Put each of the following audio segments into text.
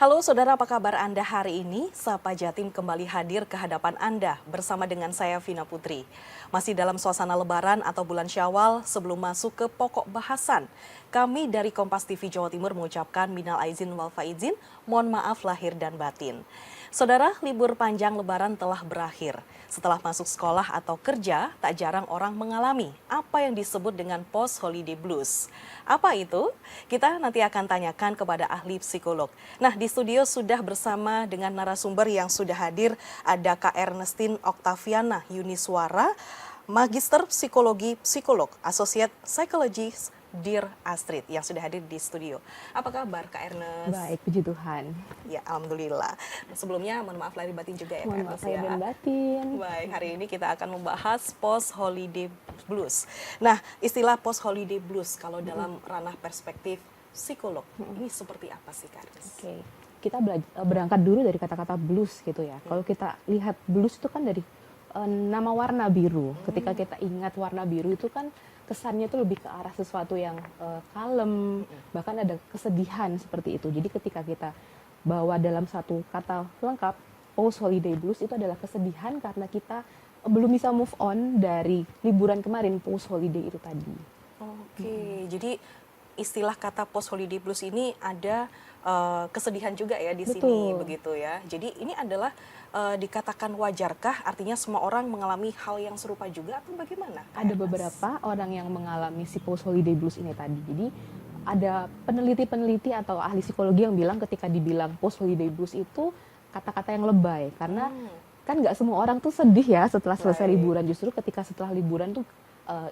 Halo saudara, apa kabar Anda hari ini? Sapa Jatim kembali hadir ke hadapan Anda bersama dengan saya Vina Putri. Masih dalam suasana lebaran atau bulan Syawal sebelum masuk ke pokok bahasan. Kami dari Kompas TV Jawa Timur mengucapkan minal aizin wal faizin, mohon maaf lahir dan batin. Saudara, libur panjang lebaran telah berakhir. Setelah masuk sekolah atau kerja, tak jarang orang mengalami apa yang disebut dengan post-holiday blues. Apa itu? Kita nanti akan tanyakan kepada ahli psikolog. Nah, di studio sudah bersama dengan narasumber yang sudah hadir, ada Kak Ernestine Octaviana Yuniswara, Magister Psikologi Psikolog, Associate Psychologist Dear Astrid yang sudah hadir di studio. Apa kabar Kak Ernest? Baik, puji Tuhan. Ya, alhamdulillah. Sebelumnya mohon maaf lahir batin juga ya Kak Mohon maaf Ernest lahir ya. dan batin. Baik, hari ini kita akan membahas post-holiday blues. Nah, istilah post-holiday blues kalau dalam ranah perspektif psikolog, ini seperti apa sih Kak Ernest? Oke, kita berangkat dulu dari kata-kata blues gitu ya. Kalau kita lihat blues itu kan dari nama warna biru. Ketika kita ingat warna biru itu kan kesannya itu lebih ke arah sesuatu yang kalem, bahkan ada kesedihan seperti itu. Jadi ketika kita bawa dalam satu kata lengkap, post holiday blues itu adalah kesedihan karena kita belum bisa move on dari liburan kemarin, post holiday itu tadi. Oke, jadi istilah kata post holiday blues ini ada kesedihan juga ya di sini. Betul. Begitu ya. Jadi ini adalah dikatakan wajarkah, artinya semua orang mengalami hal yang serupa juga atau bagaimana? Ada beberapa orang yang mengalami si post holiday blues ini tadi. Jadi ada peneliti-peneliti atau ahli psikologi yang bilang ketika dibilang post holiday blues itu kata-kata yang lebay karena kan nggak semua orang tuh sedih ya setelah selesai liburan. Justru ketika setelah liburan tuh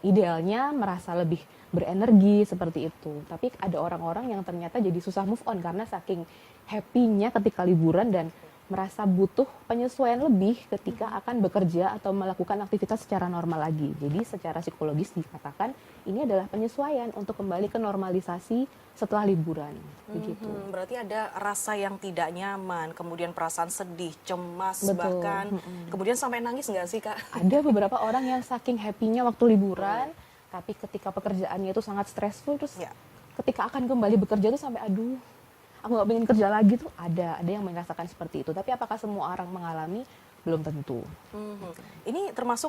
idealnya merasa lebih berenergi seperti itu. Tapi ada orang-orang yang ternyata jadi susah move on karena saking happy-nya ketika liburan dan merasa butuh penyesuaian lebih ketika akan bekerja atau melakukan aktivitas secara normal lagi. Jadi secara psikologis dikatakan ini adalah penyesuaian untuk kembali ke normalisasi setelah liburan. Begitu. Berarti ada rasa yang tidak nyaman, kemudian perasaan sedih, cemas, Betul. bahkan kemudian sampai nangis nggak sih Kak? Ada beberapa orang yang saking happy-nya waktu liburan, tapi ketika pekerjaannya itu sangat stressful, terus Ya. ketika akan kembali bekerja tuh sampai aduh, aku nggak pengen kerja lagi tuh ada yang merasakan seperti itu. Tapi apakah semua orang mengalami? Belum tentu. Ini termasuk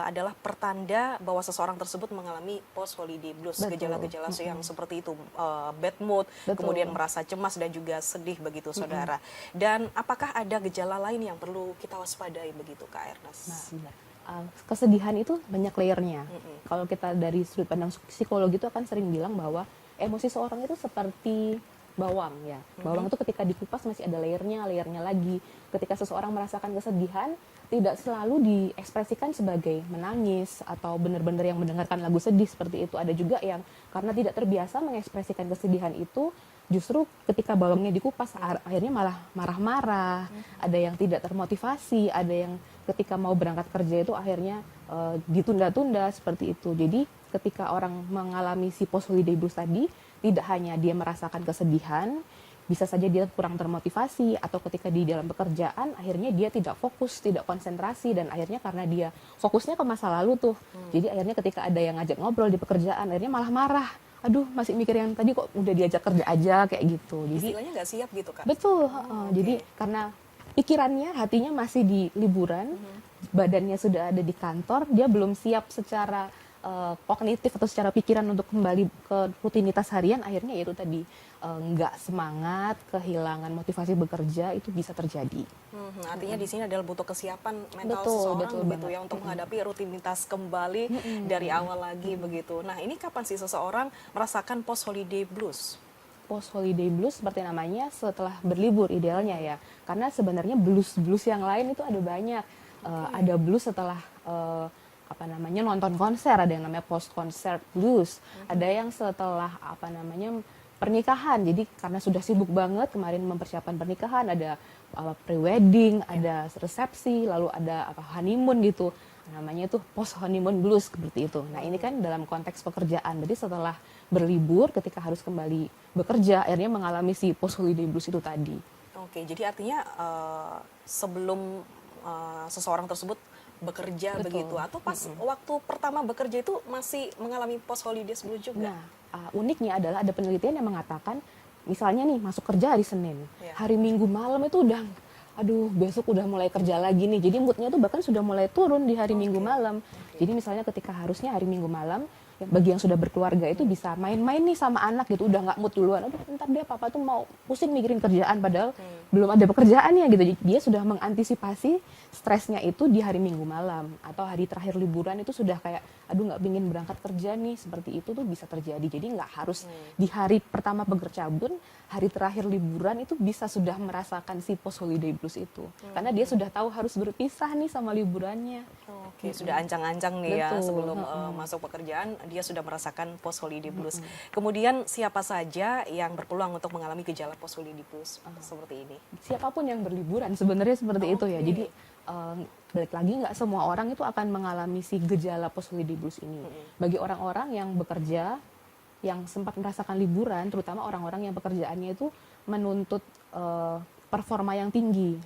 adalah pertanda bahwa seseorang tersebut mengalami post holiday blues, Betul. gejala-gejala yang seperti itu, bad mood, Betul. kemudian merasa cemas dan juga sedih begitu saudara. Dan apakah ada gejala lain yang perlu kita waspadai begitu Kak Ernest? Nah, kesedihan itu banyak layernya. Kalau kita dari sudut pandang psikologi itu akan sering bilang bahwa emosi seorang itu seperti bawang ya. Bawang itu ketika dikupas masih ada layernya lagi. Ketika seseorang merasakan kesedihan, tidak selalu diekspresikan sebagai menangis atau benar-benar yang mendengarkan lagu sedih seperti itu. Ada juga yang karena tidak terbiasa mengekspresikan kesedihan itu, justru ketika bawangnya dikupas akhirnya malah marah-marah. Ada yang tidak termotivasi, ada yang ketika mau berangkat kerja itu akhirnya ditunda-tunda seperti itu. Jadi ketika orang mengalami si post holiday blues tadi, tidak hanya dia merasakan kesedihan, bisa saja dia kurang termotivasi, atau ketika di dalam pekerjaan akhirnya dia tidak fokus, tidak konsentrasi, dan akhirnya karena dia fokusnya ke masa lalu tuh, jadi akhirnya ketika ada yang ngajak ngobrol di pekerjaan akhirnya malah marah, aduh masih mikir yang tadi kok udah diajak kerja aja kayak gitu. Jadi Istilahnya nggak siap gitu Kak? betul, jadi karena pikirannya, hatinya masih di liburan, badannya sudah ada di kantor, dia belum siap secara kognitif atau secara pikiran untuk kembali ke rutinitas harian, akhirnya itu tadi nggak semangat, kehilangan motivasi bekerja, itu bisa terjadi. Artinya di sini adalah butuh kesiapan mental Betul, seseorang betul begitu banget. ya untuk menghadapi rutinitas kembali dari awal lagi begitu. Nah, ini kapan sih seseorang merasakan post holiday blues? Post holiday blues seperti namanya setelah berlibur idealnya ya, karena sebenarnya blues yang lain itu ada banyak. Ada blues setelah nonton konser, ada yang namanya post concert blues, ada yang setelah pernikahan, jadi karena sudah sibuk banget kemarin mempersiapkan pernikahan, ada pre-wedding, ada resepsi, lalu ada honeymoon gitu, namanya itu post honeymoon blues seperti itu. Nah ini kan dalam konteks pekerjaan, jadi setelah berlibur ketika harus kembali bekerja akhirnya mengalami si post holiday blues itu tadi. Oke, jadi artinya sebelum seseorang tersebut bekerja Betul. begitu, atau pas waktu pertama bekerja itu masih mengalami post holiday blues juga? Nah, uniknya adalah ada penelitian yang mengatakan misalnya nih masuk kerja hari Senin, hari Minggu malam itu udah, aduh besok udah mulai kerja lagi nih. Jadi moodnya tuh bahkan sudah mulai turun di hari Minggu malam. Jadi misalnya ketika harusnya hari Minggu malam, bagi yang sudah berkeluarga itu bisa main-main nih sama anak gitu, udah nggak mood duluan. Aduh ntar dia papa tuh mau pusing mikirin kerjaan padahal belum ada pekerjaannya gitu. Jadi dia sudah mengantisipasi stresnya itu di hari Minggu malam atau hari terakhir liburan itu sudah kayak aduh nggak pingin berangkat kerja nih, seperti itu tuh bisa terjadi. Jadi nggak harus di hari pertama bekerja pun, hari terakhir liburan itu bisa sudah merasakan si post holiday blues itu karena dia sudah tahu harus berpisah nih sama liburannya. Oke, sudah ancang-ancang nih ya Betul. sebelum masuk pekerjaan dia sudah merasakan post holiday blues. Kemudian siapa saja yang berpeluang untuk mengalami gejala post holiday blues seperti ini? Siapapun yang berliburan sebenarnya seperti itu ya. Jadi balik lagi nggak semua orang itu akan mengalami si gejala post holiday blues ini. Bagi orang-orang yang bekerja, yang sempat merasakan liburan, terutama orang-orang yang pekerjaannya itu menuntut performa yang tinggi,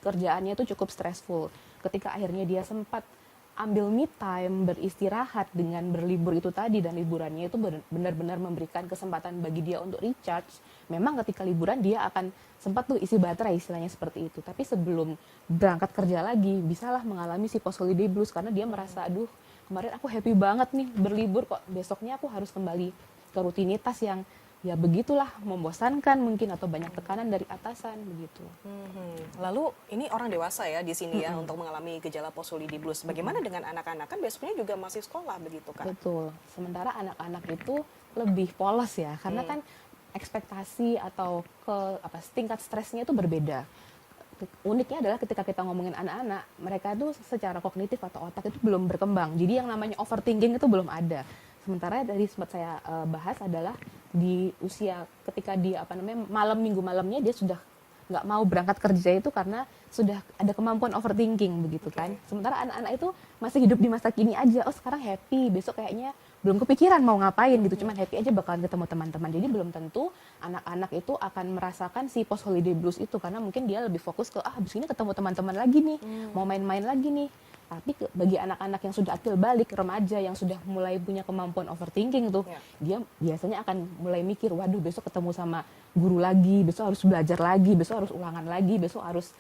kerjaannya itu cukup stressful. Ketika akhirnya dia sempat ambil me time, beristirahat dengan berlibur itu tadi, dan liburannya itu benar-benar memberikan kesempatan bagi dia untuk recharge. Memang ketika liburan dia akan sempat tuh isi baterai istilahnya seperti itu. Tapi sebelum berangkat kerja lagi, bisalah mengalami si post holiday blues karena dia merasa aduh kemarin aku happy banget nih berlibur, kok besoknya aku harus kembali ke rutinitas yang ya begitulah, membosankan mungkin atau banyak tekanan dari atasan begitu. Lalu ini orang dewasa ya di sini ya untuk mengalami gejala post holiday blues. Bagaimana dengan anak-anak, kan besoknya juga masih sekolah begitu kan? Betul. Sementara anak-anak itu lebih polos ya, karena kan ekspektasi atau tingkat stresnya itu berbeda. Uniknya adalah ketika kita ngomongin anak-anak, mereka itu secara kognitif atau otak itu belum berkembang. Jadi yang namanya overthinking itu belum ada. Sementara dari sempat saya bahas adalah di usia ketika dia malam minggu malamnya dia sudah nggak mau berangkat kerja itu karena sudah ada kemampuan overthinking begitu kan. Sementara anak-anak itu masih hidup di masa kini aja. Oh sekarang happy, besok kayaknya belum kepikiran mau ngapain gitu, cuman happy aja bakalan ketemu teman-teman. Jadi belum tentu anak-anak itu akan merasakan si post holiday blues itu karena mungkin dia lebih fokus ke habis ini ketemu teman-teman lagi nih, mau main-main lagi nih. Tapi bagi anak-anak yang sudah akil balik, remaja yang sudah mulai punya kemampuan overthinking tuh, dia biasanya akan mulai mikir, waduh besok ketemu sama guru lagi, besok harus belajar lagi, besok harus ulangan lagi, besok harus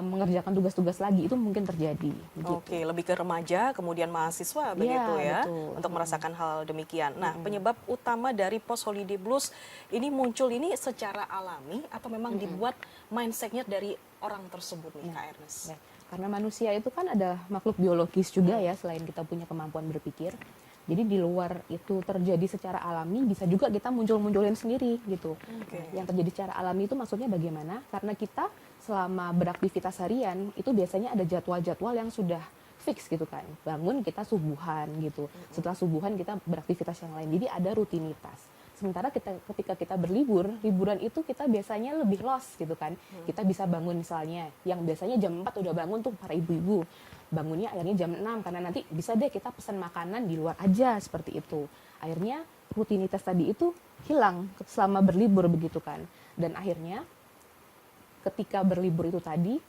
mengerjakan tugas-tugas lagi, itu mungkin terjadi. Begitu. Oke, lebih ke remaja, kemudian mahasiswa begitu ya, betul. untuk merasakan hal demikian. Nah, penyebab utama dari post holiday blues ini muncul ini secara alami atau memang dibuat mindsetnya dari orang tersebut nih, Kak Ernest? Karena manusia itu kan ada makhluk biologis juga ya, selain kita punya kemampuan berpikir. Jadi di luar itu terjadi secara alami, bisa juga kita muncul-munculin sendiri gitu. Yang terjadi secara alami itu maksudnya bagaimana? Karena kita selama beraktivitas harian itu biasanya ada jadwal-jadwal yang sudah fix gitu kan. Bangun kita subuhan gitu. Setelah subuhan kita beraktivitas yang lain. Jadi ada rutinitas. Sementara ketika kita berlibur, liburan itu kita biasanya lebih lost gitu kan. Kita bisa bangun misalnya, yang biasanya jam 4 udah bangun tuh para ibu-ibu. Bangunnya akhirnya jam 6 karena nanti bisa deh kita pesan makanan di luar aja seperti itu. Akhirnya rutinitas tadi itu hilang selama berlibur begitu kan. Dan akhirnya ketika berlibur itu tadi,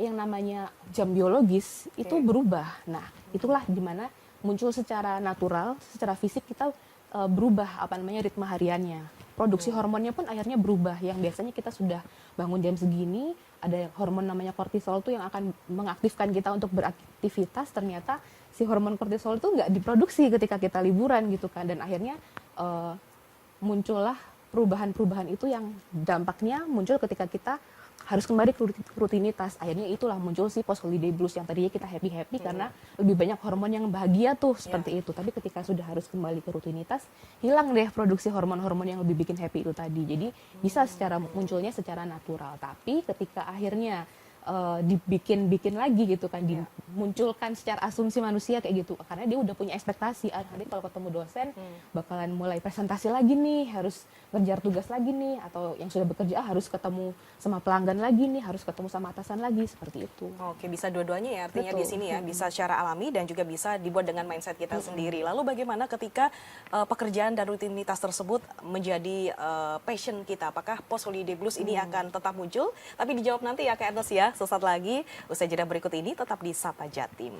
yang namanya jam biologis itu berubah. Nah, itulah dimana muncul secara natural, secara fisik kita berubah ritme hariannya. Produksi hormonnya pun akhirnya berubah. Yang biasanya kita sudah bangun jam segini, ada hormon namanya kortisol tuh yang akan mengaktifkan kita untuk beraktivitas. Ternyata si hormon kortisol itu nggak diproduksi ketika kita liburan gitu kan. Dan akhirnya muncullah perubahan-perubahan itu yang dampaknya muncul ketika kita harus kembali ke rutinitas. Akhirnya itulah muncul si post holiday blues yang tadinya kita happy-happy karena lebih banyak hormon yang bahagia tuh seperti itu. Tapi ketika sudah harus kembali ke rutinitas, hilang deh produksi hormon-hormon yang lebih bikin happy itu tadi. Jadi bisa munculnya secara natural. Tapi ketika akhirnya dibikin lagi gitu kan, dimunculkan secara asumsi manusia kayak gitu, karena dia udah punya ekspektasi nanti kalau ketemu dosen bakalan mulai presentasi lagi nih, harus ngejar tugas lagi nih, atau yang sudah bekerja harus ketemu sama pelanggan lagi nih, harus ketemu sama atasan lagi, seperti itu. Oke, bisa dua-duanya ya artinya. Betul. Di sini ya, bisa secara alami dan juga bisa dibuat dengan mindset kita sendiri. Lalu bagaimana ketika pekerjaan dan rutinitas tersebut menjadi passion kita? Apakah post holiday blues ini akan tetap muncul? Tapi dijawab nanti ya Kak Ernest ya. Sesaat lagi, usai jeda berikut ini tetap di Sapa Jatim.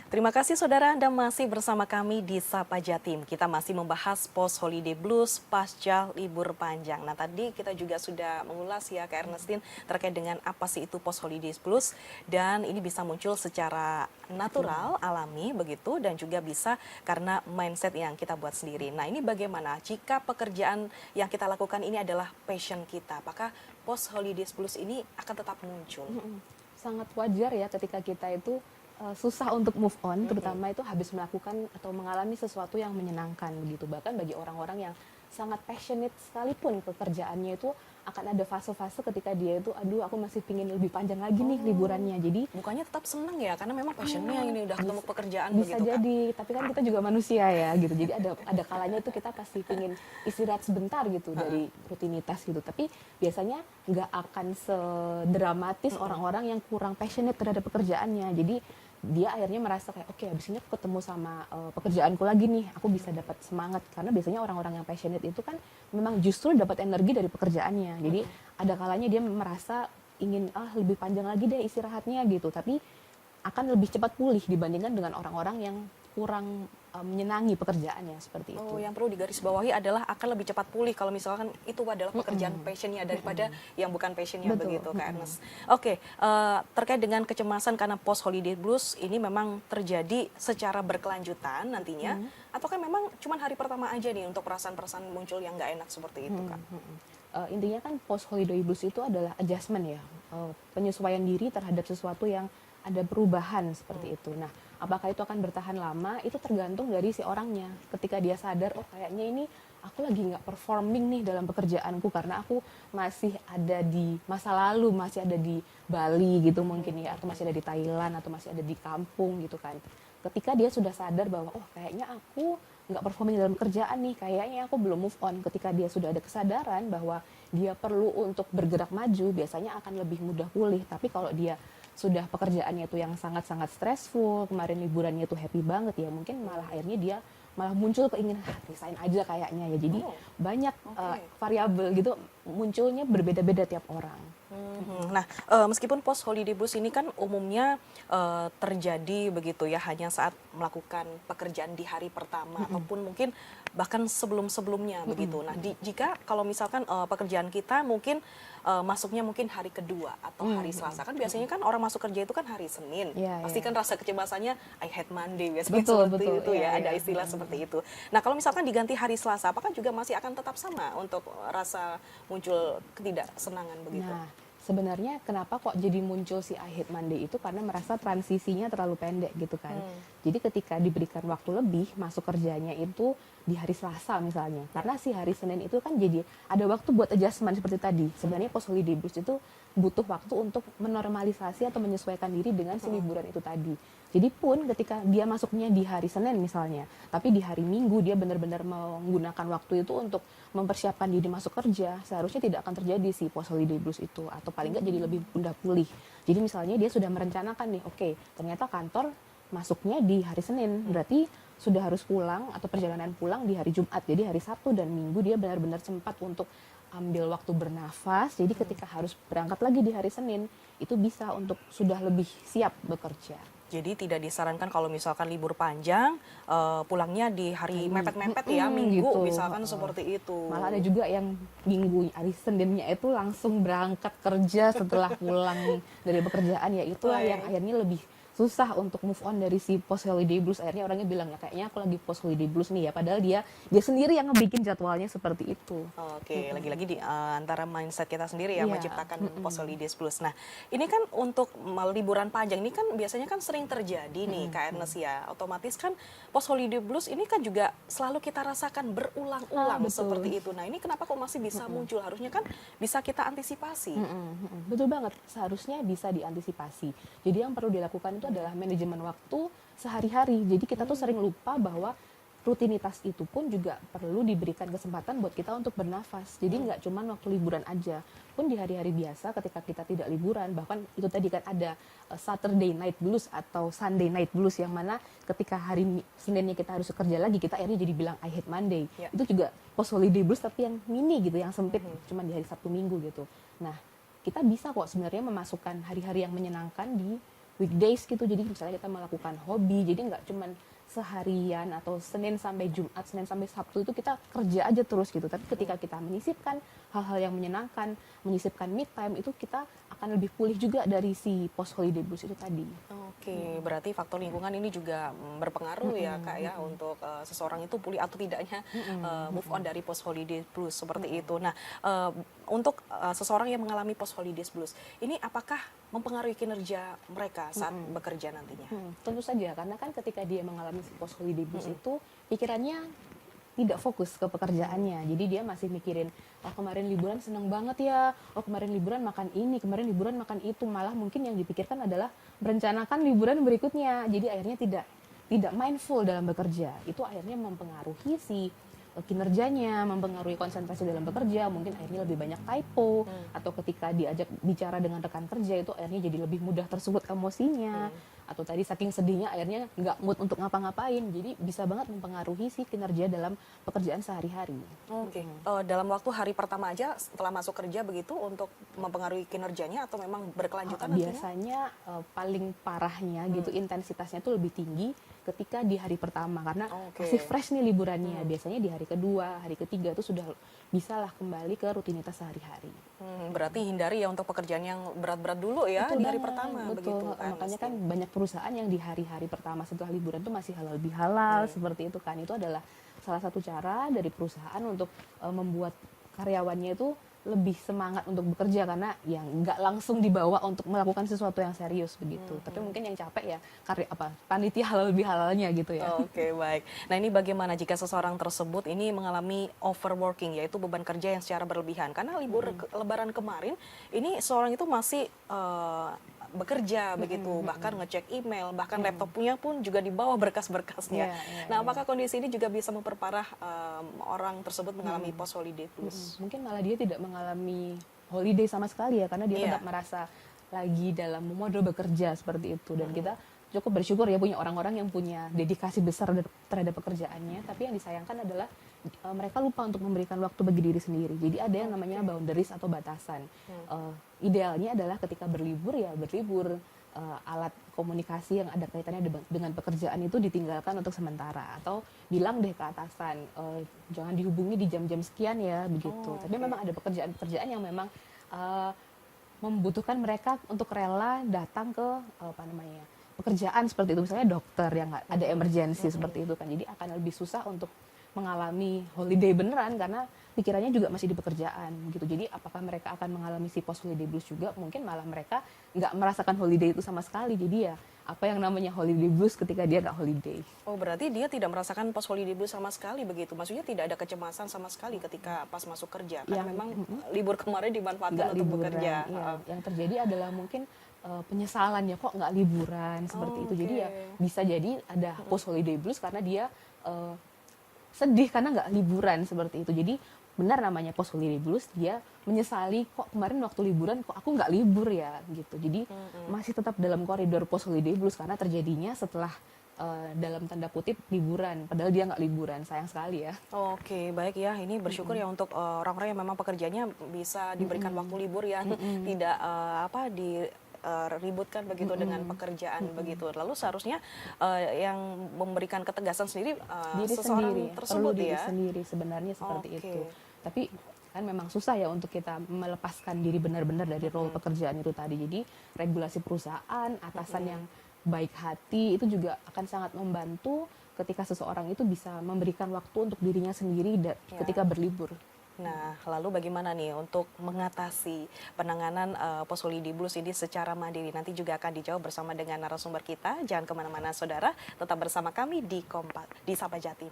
Terima kasih saudara, Anda masih bersama kami di Sapa Jatim. Kita masih membahas post holiday blues pasca libur panjang. Nah tadi kita juga sudah mengulas ya Kak Ernestine terkait dengan apa sih itu post holiday blues. Dan ini bisa muncul secara natural, alami begitu. Dan juga bisa karena mindset yang kita buat sendiri. Nah ini bagaimana jika pekerjaan yang kita lakukan ini adalah passion kita. Apakah post holiday blues ini akan tetap muncul? Sangat wajar ya ketika kita itu susah untuk move on, terutama itu habis melakukan atau mengalami sesuatu yang menyenangkan begitu. Bahkan bagi orang-orang yang sangat passionate sekalipun pekerjaannya itu akan ada fase-fase ketika dia itu, aduh aku masih pingin lebih panjang lagi nih liburannya. Jadi Bukannya tetap senang ya, karena memang passionnya ini udah ketemu pekerjaan bisa begitu Kak. jadi, tapi kan kita juga manusia ya gitu. Jadi ada kalanya itu kita pasti pingin istirahat sebentar gitu dari rutinitas gitu. Tapi biasanya nggak akan sedramatis orang-orang yang kurang passionate terhadap pekerjaannya. Jadi dia akhirnya merasa kayak oke, abis ini aku ketemu sama pekerjaanku lagi nih, aku bisa dapat semangat. Karena biasanya orang-orang yang passionate itu kan memang justru dapat energi dari pekerjaannya. Jadi ada kalanya dia merasa ingin lebih panjang lagi deh istirahatnya gitu, tapi akan lebih cepat pulih dibandingkan dengan orang-orang yang kurang menyenangi pekerjaannya seperti itu. Oh, yang perlu digarisbawahi adalah akan lebih cepat pulih kalau misalkan itu adalah pekerjaan passionnya daripada yang bukan passionnya begitu Kak Ernest. Oke, terkait dengan kecemasan karena post holiday blues ini memang terjadi secara berkelanjutan nantinya, atau kan memang cuma hari pertama aja nih untuk perasaan-perasaan muncul yang nggak enak seperti itu Kak? Intinya kan post holiday blues itu adalah adjustment ya, penyesuaian diri terhadap sesuatu yang ada perubahan seperti itu. Nah, apakah itu akan bertahan lama? Itu tergantung dari si orangnya. Ketika dia sadar, oh kayaknya ini aku lagi nggak performing nih dalam pekerjaanku karena aku masih ada di masa lalu, masih ada di Bali gitu mungkin ya, atau masih ada di Thailand, atau masih ada di kampung gitu kan. Ketika dia sudah sadar bahwa, oh kayaknya aku nggak performing dalam kerjaan nih, kayaknya aku belum move on. Ketika dia sudah ada kesadaran bahwa dia perlu untuk bergerak maju, biasanya akan lebih mudah pulih. Tapi kalau dia sudah pekerjaannya itu yang sangat-sangat stressful, kemarin liburannya tuh happy banget ya, mungkin malah akhirnya dia malah muncul keinginan resign aja kayaknya ya. Jadi banyak variabel gitu munculnya berbeda-beda tiap orang. Nah, meskipun post holiday blues ini kan umumnya terjadi begitu ya hanya saat melakukan pekerjaan di hari pertama ataupun mungkin bahkan sebelum-sebelumnya begitu. Nah, jika kalau misalkan pekerjaan kita mungkin masuknya mungkin hari kedua atau hari Selasa, kan biasanya kan orang masuk kerja itu kan hari Senin. Pasti kan rasa kecemasannya I hate Monday biasanya seperti itu ya, ada istilah seperti itu. Nah, kalau misalkan diganti hari Selasa, apakah juga masih akan tetap sama untuk rasa muncul ketidaksenangan begitu? Nah, sebenarnya kenapa kok jadi muncul si I hate Monday itu karena merasa transisinya terlalu pendek gitu kan. Jadi ketika diberikan waktu lebih masuk kerjanya itu di hari Selasa misalnya. Karena si hari Senin itu kan jadi ada waktu buat adjustment seperti tadi. Sebenarnya post holiday blues itu butuh waktu untuk menormalisasi atau menyesuaikan diri dengan si liburan itu tadi. Jadi pun ketika dia masuknya di hari Senin misalnya, tapi di hari Minggu dia benar-benar menggunakan waktu itu untuk mempersiapkan diri masuk kerja, seharusnya tidak akan terjadi si post holiday blues itu, atau paling nggak jadi lebih mudah pulih. Jadi misalnya dia sudah merencanakan nih, oke, ternyata kantor masuknya di hari Senin, berarti sudah harus pulang atau perjalanan pulang di hari Jumat. Jadi hari Sabtu dan Minggu dia benar-benar sempat untuk ambil waktu bernafas. Jadi ketika harus berangkat lagi di hari Senin, itu bisa untuk sudah lebih siap bekerja. Jadi tidak disarankan kalau misalkan libur panjang, pulangnya di hari mepet-mepet ya, Minggu gitu. misalkan seperti itu. Malah ada juga yang minggu hari Seninnya itu langsung berangkat kerja setelah pulang dari pekerjaan, ya itulah yang akhirnya lebih susah untuk move on dari si post holiday blues. Akhirnya orangnya bilang ya kayaknya aku lagi post holiday blues nih ya, padahal dia sendiri yang ngebikin jadwalnya seperti itu. Oke, lagi-lagi di antara mindset kita sendiri ya Iya. menciptakan post holiday blues. Nah, ini kan untuk liburan panjang ini kan biasanya kan sering terjadi nih Kak Ernest ya. Otomatis kan post holiday blues ini kan juga selalu kita rasakan berulang-ulang Betul. seperti itu. Nah, ini kenapa kok masih bisa muncul? Harusnya kan bisa kita antisipasi. Betul banget, seharusnya bisa diantisipasi. Jadi yang perlu dilakukan itu adalah manajemen waktu sehari-hari. Jadi kita tuh sering lupa bahwa rutinitas itu pun juga perlu diberikan kesempatan buat kita untuk bernafas. Jadi nggak cuma waktu liburan aja, pun di hari-hari biasa ketika kita tidak liburan, bahkan itu tadi kan ada Saturday night blues atau Sunday night blues, yang mana ketika hari Seninnya kita harus kerja lagi, kita akhirnya jadi bilang I hate Monday. Itu juga post holiday blues tapi yang mini gitu, yang sempit, cuma di hari Sabtu Minggu gitu. Nah, kita bisa kok sebenarnya memasukkan hari-hari yang menyenangkan di weekdays gitu. Jadi misalnya kita melakukan hobi, jadi nggak cuman seharian atau Senin sampai Jumat, Senin sampai Sabtu itu kita kerja aja terus gitu. Tapi ketika kita menyisipkan hal-hal yang menyenangkan, menyisipkan me time, itu kita akan lebih pulih juga dari si post holiday blues itu tadi. Oke, berarti faktor lingkungan ini juga berpengaruh ya Kak ya untuk seseorang itu pulih atau tidaknya move on dari post holiday blues seperti itu. Nah, untuk seseorang yang mengalami post holiday blues, ini apakah mempengaruhi kinerja mereka saat bekerja nantinya? Tentu saja, karena kan ketika dia mengalami post holiday blues itu pikirannya tidak fokus ke pekerjaannya. Jadi dia masih mikirin, oh kemarin liburan seneng banget ya, oh kemarin liburan makan ini, kemarin liburan makan itu. Malah mungkin yang dipikirkan adalah merencanakan liburan berikutnya. Jadi akhirnya tidak mindful dalam bekerja. Itu akhirnya mempengaruhi si kinerjanya, mempengaruhi konsentrasi dalam bekerja, mungkin akhirnya lebih banyak typo, atau ketika diajak bicara dengan rekan kerja itu akhirnya jadi lebih mudah tersulut emosinya, atau tadi saking sedihnya akhirnya nggak mood untuk ngapa-ngapain, jadi bisa banget mempengaruhi si kinerja dalam pekerjaan sehari-hari. Oke. Dalam waktu hari pertama aja setelah masuk kerja begitu untuk mempengaruhi kinerjanya atau memang berkelanjutan nantinya? Biasanya paling parahnya gitu intensitasnya tuh lebih tinggi ketika di hari pertama karena masih fresh nih liburannya. Biasanya di hari kedua, hari ketiga tuh sudah bisalah kembali ke rutinitas sehari-hari. Berarti hindari ya untuk pekerjaan yang berat-berat dulu ya Betul di hari banget, pertama betul. begitu kan. Makanya kan banyak perusahaan yang di hari-hari pertama setelah liburan tuh masih halal bihalal seperti itu kan. Itu adalah salah satu cara dari perusahaan untuk membuat karyawannya itu lebih semangat untuk bekerja karena yang nggak langsung dibawa untuk melakukan sesuatu yang serius begitu. Tapi mungkin yang capek ya panitia halal bihalalnya gitu ya. Oke, baik. Nah, ini bagaimana jika seseorang tersebut ini mengalami overworking, yaitu beban kerja yang secara berlebihan? Karena libur Lebaran kemarin, ini seorang itu masih bekerja begitu, bahkan ngecek email, bahkan laptopnya pun juga dibawa berkas-berkasnya. Nah, apakah kondisi ini juga bisa memperparah orang tersebut mengalami post holiday blues? Mungkin malah dia tidak mengalami holiday sama sekali ya, karena dia tetap merasa lagi dalam modal bekerja seperti itu. Dan kita cukup bersyukur ya punya orang-orang yang punya dedikasi besar terhadap pekerjaannya, tapi yang disayangkan adalah mereka lupa untuk memberikan waktu bagi diri sendiri. Jadi ada yang namanya boundaries atau batasan. Idealnya adalah ketika berlibur ya berlibur, alat komunikasi yang ada kaitannya dengan pekerjaan itu ditinggalkan untuk sementara, atau bilang deh ke atasan jangan dihubungi di jam-jam sekian ya begitu. Tapi memang ada pekerjaan-pekerjaan yang memang membutuhkan mereka untuk rela datang ke pekerjaan seperti itu, misalnya dokter yang ada emergensi seperti itu kan. Jadi akan lebih susah untuk mengalami holiday beneran karena pikirannya juga masih di pekerjaan gitu. Jadi apakah mereka akan mengalami si post holiday blues juga? Mungkin malah mereka nggak merasakan holiday itu sama sekali. Jadi ya apa yang namanya holiday blues ketika dia nggak holiday. Oh, berarti dia tidak merasakan post holiday blues sama sekali begitu? Maksudnya tidak ada kecemasan sama sekali ketika pas masuk kerja? Karena memang libur kemarin dimanfaatkan untuk bekerja. Iya. Yang terjadi adalah mungkin penyesalan ya, kok nggak liburan seperti itu. Jadi ya bisa jadi ada post holiday blues karena dia sedih karena nggak liburan seperti itu. Jadi benar namanya post holiday blues, dia menyesali kok kemarin waktu liburan kok aku nggak libur ya gitu. Jadi masih tetap dalam koridor post holiday blues karena terjadinya setelah dalam tanda kutip liburan, padahal dia nggak liburan. Sayang sekali ya. Oke, baik ya. Ini bersyukur ya untuk orang-orang yang memang pekerjaannya bisa diberikan waktu libur ya, tidak ributkan begitu dengan pekerjaan begitu. Lalu seharusnya yang memberikan ketegasan sendiri diri seseorang sendiri, tersebut perlu diri ya. sendiri sebenarnya seperti itu. Tapi kan memang susah ya untuk kita melepaskan diri benar-benar dari role pekerjaan itu tadi. Jadi regulasi perusahaan, atasan yang baik hati itu juga akan sangat membantu ketika seseorang itu bisa memberikan waktu untuk dirinya sendiri ketika berlibur. Nah, lalu bagaimana nih untuk mengatasi penanganan post holiday blues ini secara mandiri? Nanti juga akan dijawab bersama dengan narasumber kita. Jangan kemana-mana, saudara. Tetap bersama kami di Sapa Jatim.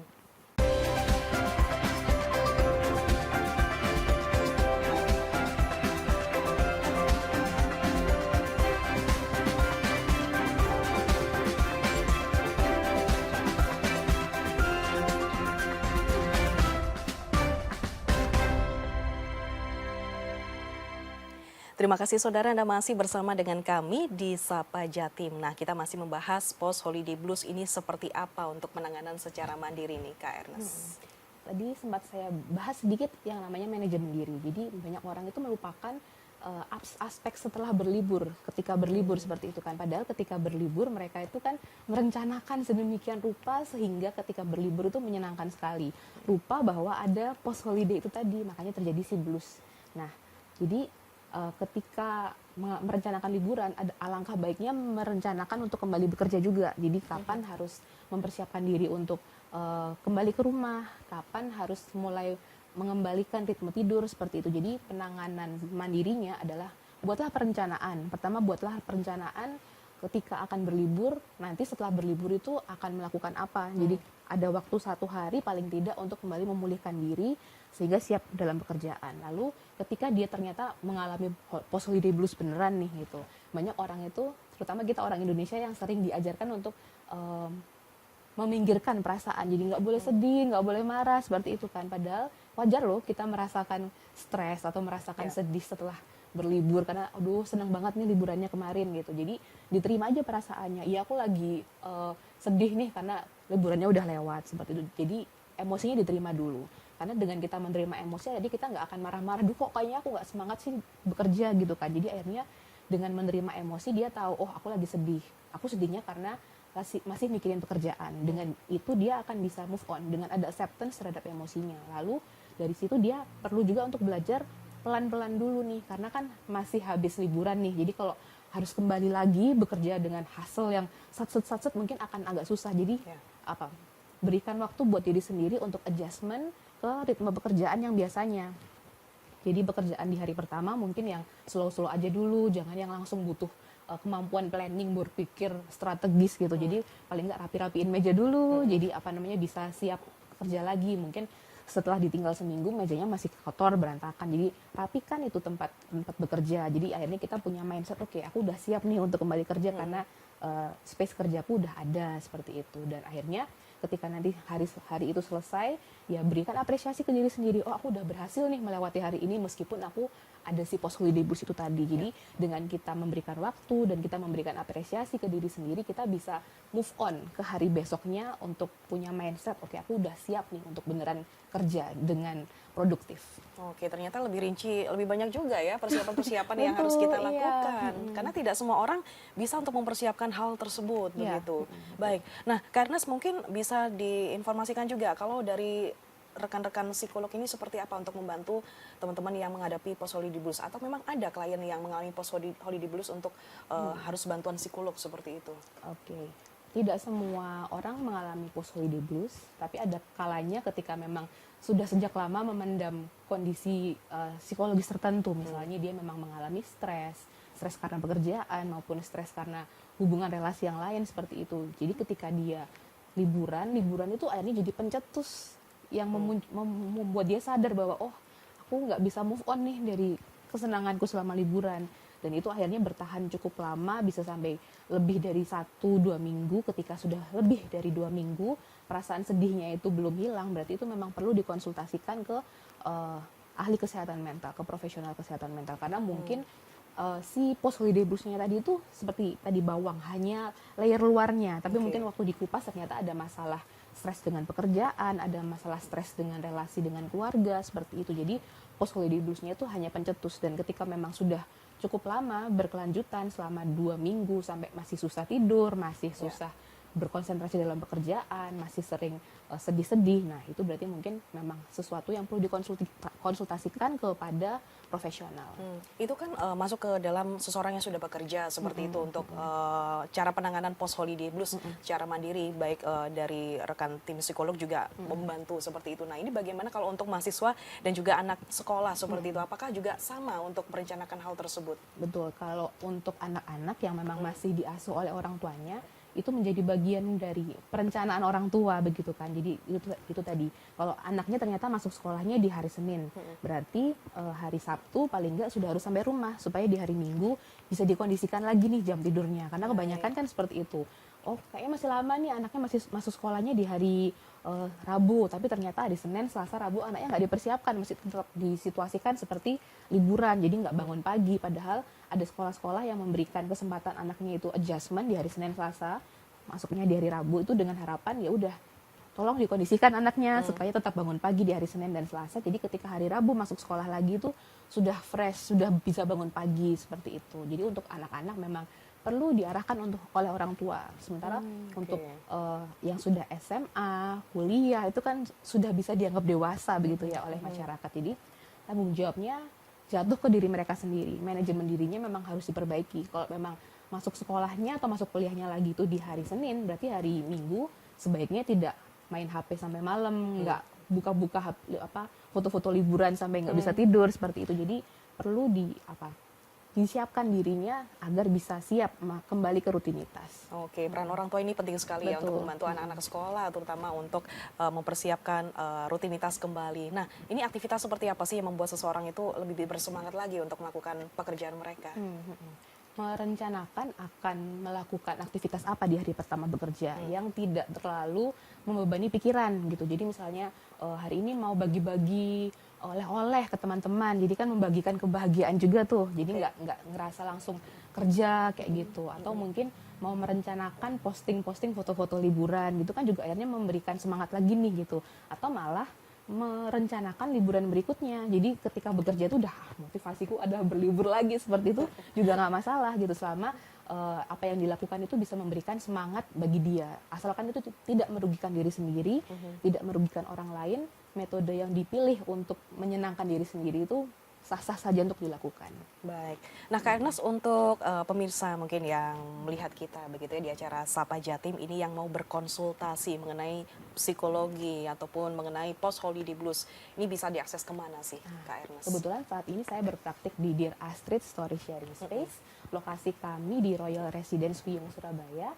Terima kasih saudara, Anda masih bersama dengan kami di Sapa Jatim. Nah, kita masih membahas post holiday blues ini seperti apa untuk penanganan secara mandiri nih, Kak Ernest. Tadi sempat saya bahas sedikit yang namanya manajemen diri. Jadi banyak orang itu melupakan aspek setelah berlibur, ketika berlibur seperti itu kan. Padahal ketika berlibur mereka itu kan merencanakan sedemikian rupa sehingga ketika berlibur itu menyenangkan sekali. Rupa bahwa ada post holiday itu tadi, makanya terjadi si blues. Nah, jadi ketika merencanakan liburan, alangkah baiknya merencanakan untuk kembali bekerja juga. Jadi kapan harus mempersiapkan diri untuk kembali ke rumah, kapan harus mulai mengembalikan ritme tidur seperti itu. Jadi penanganan mandirinya adalah buatlah perencanaan. Pertama buatlah perencanaan ketika akan berlibur, nanti setelah berlibur itu akan melakukan apa. Jadi ada waktu 1 hari paling tidak untuk kembali memulihkan diri sehingga siap dalam pekerjaan. Lalu ketika dia ternyata mengalami post holiday blues beneran nih gitu. Banyak orang itu, terutama kita orang Indonesia yang sering diajarkan untuk meminggirkan perasaan, jadi nggak boleh sedih, nggak boleh marah seperti itu kan. Padahal wajar loh kita merasakan stres atau merasakan sedih setelah berlibur karena aduh seneng banget nih liburannya kemarin gitu. Jadi diterima aja perasaannya. Iya aku lagi sedih nih karena liburannya udah lewat seperti itu. Jadi emosinya diterima dulu. Karena dengan kita menerima emosi, jadi kita nggak akan marah-marah. Duh kok kayaknya aku nggak semangat sih bekerja gitu kan. Jadi akhirnya dengan menerima emosi dia tahu oh aku lagi sedih. Aku sedihnya karena masih mikirin pekerjaan. Dengan itu dia akan bisa move on dengan ada acceptance terhadap emosinya. Lalu dari situ dia perlu juga untuk belajar pelan-pelan dulu nih karena kan masih habis liburan nih. Jadi kalau harus kembali lagi bekerja dengan hasil yang satset mungkin akan agak susah. Jadi berikan waktu buat diri sendiri untuk adjustment ke ritme pekerjaan yang biasanya. Jadi pekerjaan di hari pertama mungkin yang slow-slow aja dulu, jangan yang langsung butuh kemampuan planning, berpikir strategis gitu. Jadi paling nggak rapi-rapiin meja dulu, jadi bisa siap kerja lagi. Mungkin setelah ditinggal seminggu mejanya masih kotor, berantakan. Jadi rapikan itu tempat bekerja. Jadi akhirnya kita punya mindset, oke, aku udah siap nih untuk kembali kerja karena space kerjaku udah ada seperti itu. Dan akhirnya ketika nanti hari itu selesai, ya berikan apresiasi ke diri sendiri. Oh, aku udah berhasil nih melewati hari ini meskipun aku ada si post holiday blues itu tadi. Jadi dengan kita memberikan waktu dan kita memberikan apresiasi ke diri sendiri, kita bisa move on ke hari besoknya untuk punya mindset, oke, aku udah siap nih untuk beneran kerja dengan produktif. Oke, ternyata lebih rinci, lebih banyak juga ya persiapan-persiapan yang harus kita lakukan. Karena tidak semua orang bisa untuk mempersiapkan hal tersebut, begitu. Baik, nah Karnes mungkin bisa diinformasikan juga kalau dari rekan-rekan psikolog ini seperti apa untuk membantu teman-teman yang menghadapi post holiday blues, atau memang ada klien yang mengalami post holiday blues untuk harus bantuan psikolog seperti itu? Oke. Tidak semua orang mengalami post holiday blues, tapi ada kalanya ketika memang sudah sejak lama memendam kondisi psikologis tertentu. Misalnya dia memang mengalami stres karena pekerjaan maupun stres karena hubungan relasi yang lain seperti itu. Jadi ketika dia liburan itu akhirnya jadi pencetus yang membuat dia sadar bahwa oh, aku nggak bisa move on nih dari kesenanganku selama liburan. Dan itu akhirnya bertahan cukup lama, bisa sampai lebih dari 1-2 minggu. Ketika sudah lebih dari 2 minggu perasaan sedihnya itu belum hilang, berarti itu memang perlu dikonsultasikan ke ahli kesehatan mental, ke profesional kesehatan mental. Karena mungkin si post holiday blues-nya tadi itu seperti tadi bawang, hanya layer luarnya, tapi mungkin waktu dikupas ternyata ada masalah stres dengan pekerjaan, ada masalah stres dengan relasi dengan keluarga, seperti itu. Jadi post holiday blues-nya itu hanya pencetus, dan ketika memang sudah cukup lama berkelanjutan selama 2 minggu sampai masih susah tidur, masih susah berkonsentrasi dalam pekerjaan, masih sering sedih-sedih. Nah, itu berarti mungkin memang sesuatu yang perlu dikonsultasikan kepada profesional. Itu kan masuk ke dalam seseorang yang sudah bekerja seperti itu untuk cara penanganan post holiday blues secara mandiri, baik dari rekan tim psikolog juga membantu seperti itu. Nah, ini bagaimana kalau untuk mahasiswa dan juga anak sekolah seperti itu? Apakah juga sama untuk merencanakan hal tersebut? Betul, kalau untuk anak-anak yang memang masih diasuh oleh orang tuanya, itu menjadi bagian dari perencanaan orang tua begitu kan. Jadi itu tadi, kalau anaknya ternyata masuk sekolahnya di hari Senin, berarti hari Sabtu paling enggak sudah harus sampai rumah supaya di hari Minggu bisa dikondisikan lagi nih jam tidurnya, karena kebanyakan kan seperti itu. Oh, kayaknya masih lama nih anaknya masih masuk sekolahnya di hari Rabu, tapi ternyata di Senin, Selasa, Rabu anaknya nggak dipersiapkan, masih tetap disituasikan seperti liburan, jadi nggak bangun pagi. Padahal ada sekolah-sekolah yang memberikan kesempatan anaknya itu adjustment di hari Senin, Selasa, masuknya di hari Rabu, itu dengan harapan ya udah tolong dikondisikan anaknya supaya tetap bangun pagi di hari Senin dan Selasa. Jadi ketika hari Rabu masuk sekolah lagi itu sudah fresh, sudah bisa bangun pagi seperti itu. Jadi untuk anak-anak memang perlu diarahkan oleh orang tua. Sementara untuk yang sudah SMA, kuliah itu kan sudah bisa dianggap dewasa begitu ya oleh masyarakat. Jadi tanggung jawabnya jatuh ke diri mereka sendiri. Manajemen dirinya memang harus diperbaiki. Kalau memang masuk sekolahnya atau masuk kuliahnya lagi itu di hari Senin, berarti hari Minggu sebaiknya tidak main HP sampai malam, nggak buka-buka foto-foto liburan sampai nggak bisa tidur seperti itu. Jadi perlu disiapkan dirinya agar bisa siap kembali ke rutinitas. Oke, peran orang tua ini penting sekali ya untuk membantu anak-anak sekolah, terutama untuk mempersiapkan rutinitas kembali. Nah, ini aktivitas seperti apa sih yang membuat seseorang itu lebih bersemangat lagi untuk melakukan pekerjaan mereka? Merencanakan akan melakukan aktivitas apa di hari pertama bekerja yang tidak terlalu membebani pikiran gitu. Jadi misalnya hari ini mau bagi-bagi oleh-oleh ke teman-teman, jadi kan membagikan kebahagiaan juga tuh. Jadi nggak ngerasa langsung kerja kayak gitu. Atau mungkin mau merencanakan posting-posting foto-foto liburan gitu kan juga akhirnya memberikan semangat lagi nih gitu. Atau malah merencanakan liburan berikutnya. Jadi ketika bekerja itu udah motivasiku ada berlibur lagi seperti itu juga nggak masalah gitu selama apa yang dilakukan itu bisa memberikan semangat bagi dia. Asalkan itu tidak merugikan diri sendiri, tidak merugikan orang lain, metode yang dipilih untuk menyenangkan diri sendiri itu sah-sah saja untuk dilakukan. Baik. Nah, Kak Ernest, untuk pemirsa mungkin yang melihat kita begitu ya di acara Sapa Jatim ini yang mau berkonsultasi mengenai psikologi ataupun mengenai post holiday blues, ini bisa diakses kemana sih, Kak Ernest? Kebetulan saat ini saya berpraktik di Dear Astrid Story Sharing Space. Lokasi kami di Royal Residence Wiyung, Surabaya.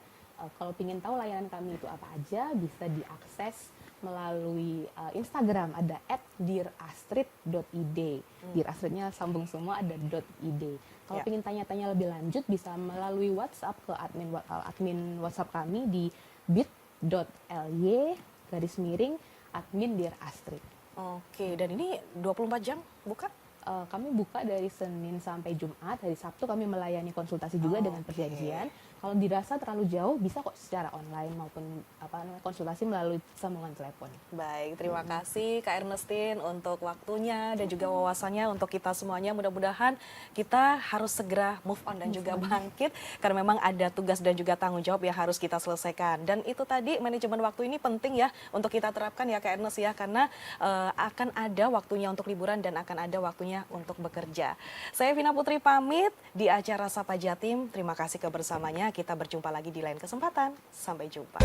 Kalau ingin tahu layanan kami itu apa aja, bisa diakses melalui Instagram, ada @dearastrid.id. Dear Astridnya sambung semua, ada .id. Kalau ingin tanya-tanya lebih lanjut bisa melalui WhatsApp ke admin WhatsApp kami di bit.ly/admin Dear Astrid. Oke, dan ini 24 jam buka? Kami buka dari Senin sampai Jumat. Hari Sabtu kami melayani konsultasi juga dengan perjanjian. Kalau dirasa terlalu jauh bisa kok secara online maupun konsultasi melalui sambungan telepon. Baik, terima kasih Kak Ernestin untuk waktunya dan juga wawasannya untuk kita semuanya. Mudah-mudahan kita harus segera move on dan juga bangkit karena memang ada tugas dan juga tanggung jawab yang harus kita selesaikan. Dan itu tadi manajemen waktu ini penting ya untuk kita terapkan ya Kak Ernest ya, karena akan ada waktunya untuk liburan dan akan ada waktunya untuk bekerja. Saya Vina Putri pamit di acara Sapa Jatim. Terima kasih kebersamanya. Kita berjumpa lagi di lain kesempatan. Sampai jumpa.